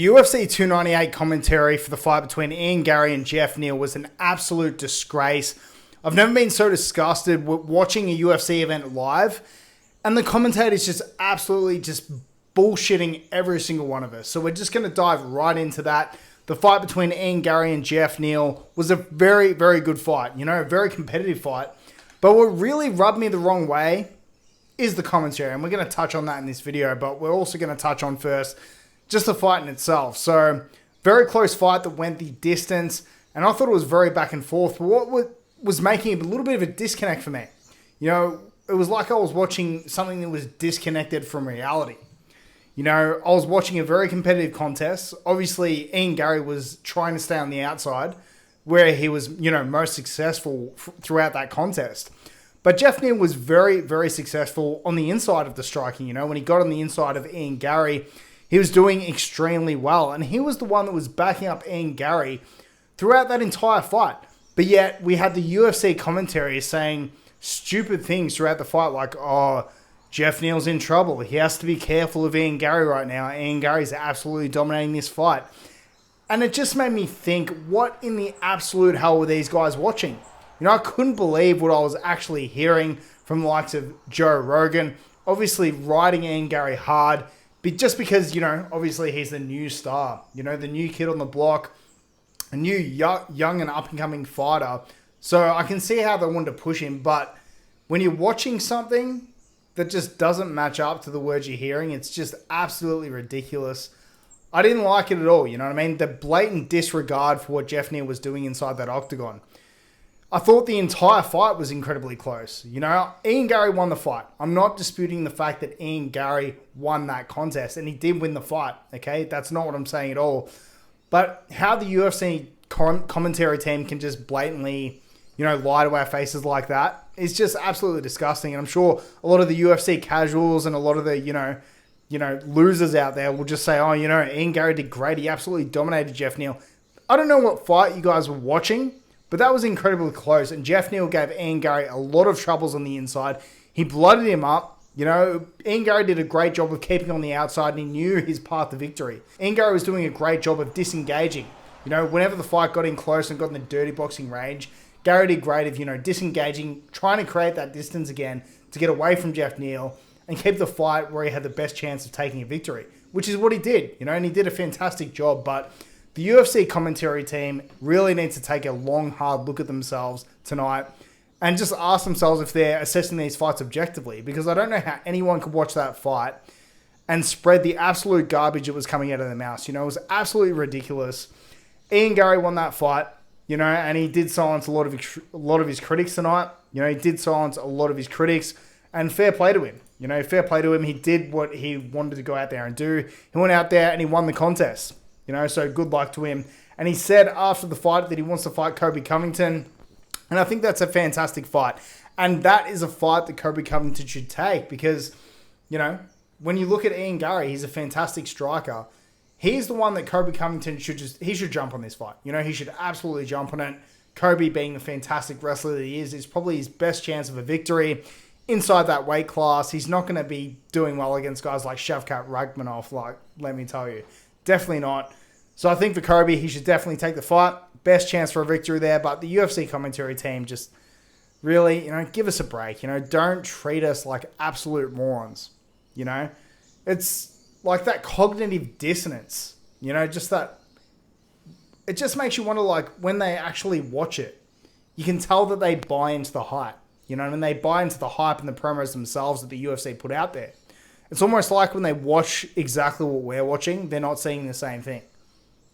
The UFC 298 commentary for the fight between Garry and Geoff Neal was an absolute disgrace. I've never been so disgusted with watching a UFC event live, and the commentators just absolutely just bullshitting every single one of us. So we're just going to dive right into that. The fight between Garry and Geoff Neal was a very, very good fight. You know, a very competitive fight. But what really rubbed me the wrong way is the commentary, and we're going to touch on that in this video, but we're also going to touch on first just the fight in itself. So, very close fight that went the distance, and I thought it was very back and forth. But what was making a little bit of a disconnect for me, you know, it was like I was watching something that was disconnected from reality. You know, I was watching a very competitive contest. Obviously, Garry was trying to stay on the outside, where he was, you know, most successful throughout that contest. But Geoff Neal was very, very successful on the inside of the striking. You know, when he got on the inside of Garry, he was doing extremely well. And he was the one that was backing up Garry throughout that entire fight. But yet, we had the UFC commentary saying stupid things throughout the fight, like, oh, Geoff Neal's in trouble. He has to be careful of Garry right now. Garry's absolutely dominating this fight. And it just made me think, what in the absolute hell were these guys watching? You know, I couldn't believe what I was actually hearing from the likes of Joe Rogan, obviously riding Garry hard, but just because, you know, obviously he's the new star, you know, the new kid on the block, a new young and up-and-coming fighter. So I can see how they wanted to push him, but when you're watching something that just doesn't match up to the words you're hearing, it's just absolutely ridiculous. I didn't like it at all, you know what I mean? The blatant disregard for what Geoff Neal was doing inside that octagon. I thought the entire fight was incredibly close. You know, Garry won the fight. I'm not disputing the fact that Garry won that contest, and he did win the fight, okay? That's not what I'm saying at all. But how the UFC commentary team can just blatantly, you know, lie to our faces like that is just absolutely disgusting. And I'm sure a lot of the UFC casuals and a lot of the, you know, losers out there will just say, oh, you know, Garry did great. He absolutely dominated Geoff Neal. I don't know what fight you guys were watching, but that was incredibly close. And Geoff Neal gave Garry a lot of troubles on the inside. He blooded him up. You know, Garry did a great job of keeping on the outside, and he knew his path to victory. Garry was doing a great job of disengaging. You know, whenever the fight got in close and got in the dirty boxing range, Garry did great of, you know, disengaging, trying to create that distance again to get away from Geoff Neal and keep the fight where he had the best chance of taking a victory, which is what he did, you know, and he did a fantastic job. But the UFC commentary team really needs to take a long, hard look at themselves tonight and just ask themselves if they're assessing these fights objectively, because I don't know how anyone could watch that fight and spread the absolute garbage that was coming out of their mouths. You know, it was absolutely ridiculous. Garry won that fight, you know, and he did silence a lot of his critics tonight. You know, he did silence a lot of his critics, and fair play to him. You know, fair play to him. He did what he wanted to go out there and do. He went out there and he won the contest. You know, so good luck to him. And he said after the fight that he wants to fight Colby Covington. And I think that's a fantastic fight. And that is a fight that Colby Covington should take because, you know, when you look at Garry, he's a fantastic striker. He's the one that Colby Covington should jump on this fight. You know, he should absolutely jump on it. Colby, being the fantastic wrestler that he is probably his best chance of a victory inside that weight class. He's not going to be doing well against guys like Shavkat Rakhmonov, like, let me tell you. Definitely not. So I think for Colby, he should definitely take the fight. Best chance for a victory there. But the UFC commentary team just really, you know, give us a break. You know, don't treat us like absolute morons. You know, it's like that cognitive dissonance. You know, just that. It just makes you wonder, like, when they actually watch it, you can tell that they buy into the hype. You know, and they buy into the hype and the promos themselves that the UFC put out there. It's almost like when they watch exactly what we're watching, they're not seeing the same thing.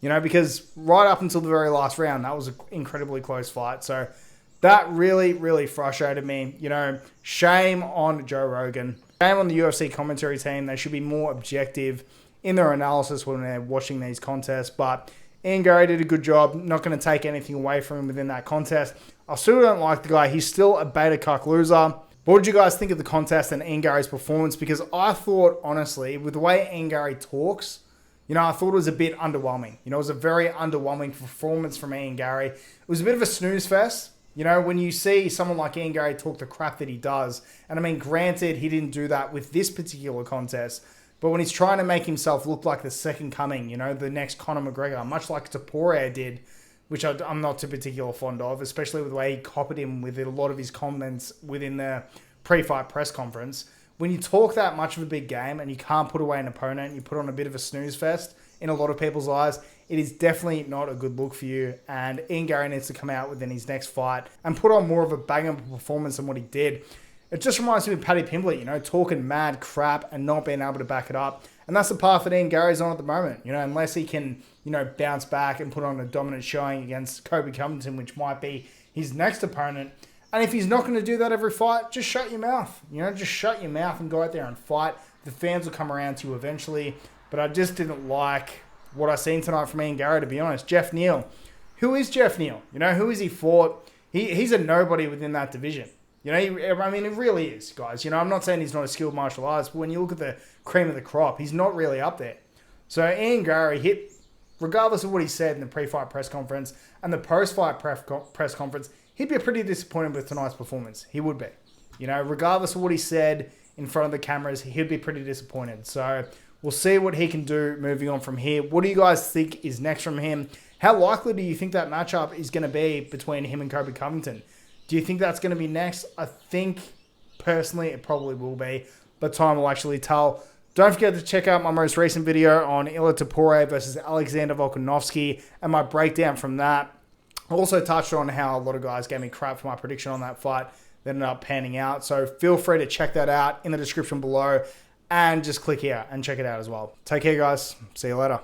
You know, because right up until the very last round, that was an incredibly close fight. So that really, really frustrated me. You know, shame on Joe Rogan. Shame on the UFC commentary team. They should be more objective in their analysis when they're watching these contests. But Garry did a good job. Not going to take anything away from him within that contest. I still don't like the guy. He's still a beta cuck loser. What did you guys think of the contest and Garry's performance? Because I thought, honestly, with the way Garry talks, you know, I thought it was a bit underwhelming. You know, it was a very underwhelming performance from Garry. It was a bit of a snooze fest. You know, when you see someone like Garry talk the crap that he does, and I mean, granted, he didn't do that with this particular contest, But when he's trying to make himself look like the second coming, you know, the next Conor McGregor, much like Topuria did, which I'm not too particular fond of, especially with the way he copied him with a lot of his comments within the pre-fight press conference. When you talk that much of a big game and you can't put away an opponent, you put on a bit of a snooze fest in a lot of people's eyes, it is definitely not a good look for you. And Ian Garry needs to come out within his next fight and put on more of a bang of a performance than what he did. It just reminds me of Paddy Pimblett, you know, talking mad crap and not being able to back it up. And that's the path that Ian Garry's on at the moment, you know, unless he can, you know, bounce back and put on a dominant showing against Colby Covington, which might be his next opponent. And if he's not going to do that every fight, just shut your mouth. You know, just shut your mouth and go out there and fight. The fans will come around to you eventually. But I just didn't like what I seen tonight from Ian Garry, to be honest. Geoff Neal. Who is Geoff Neal? You know, who has he fought? He's a nobody within that division. You know, I mean, it really is, guys. You know, I'm not saying he's not a skilled martial artist, but when you look at the cream of the crop, he's not really up there. So Ian Garry hit, regardless of what he said in the pre-fight press conference and the post-fight press conference, he'd be pretty disappointed with tonight's performance. He would be. You know, regardless of what he said in front of the cameras, he'd be pretty disappointed. So we'll see what he can do moving on from here. What do you guys think is next from him? How likely do you think that matchup is going to be between him and Colby Covington? Do you think that's going to be next? I think, personally, it probably will be, but time will actually tell. Don't forget to check out my most recent video on Ilia Topuria versus Alexander Volkanovski and my breakdown from that. I also touched on how a lot of guys gave me crap for my prediction on that fight that ended up panning out. So feel free to check that out in the description below and just click here and check it out as well. Take care, guys. See you later.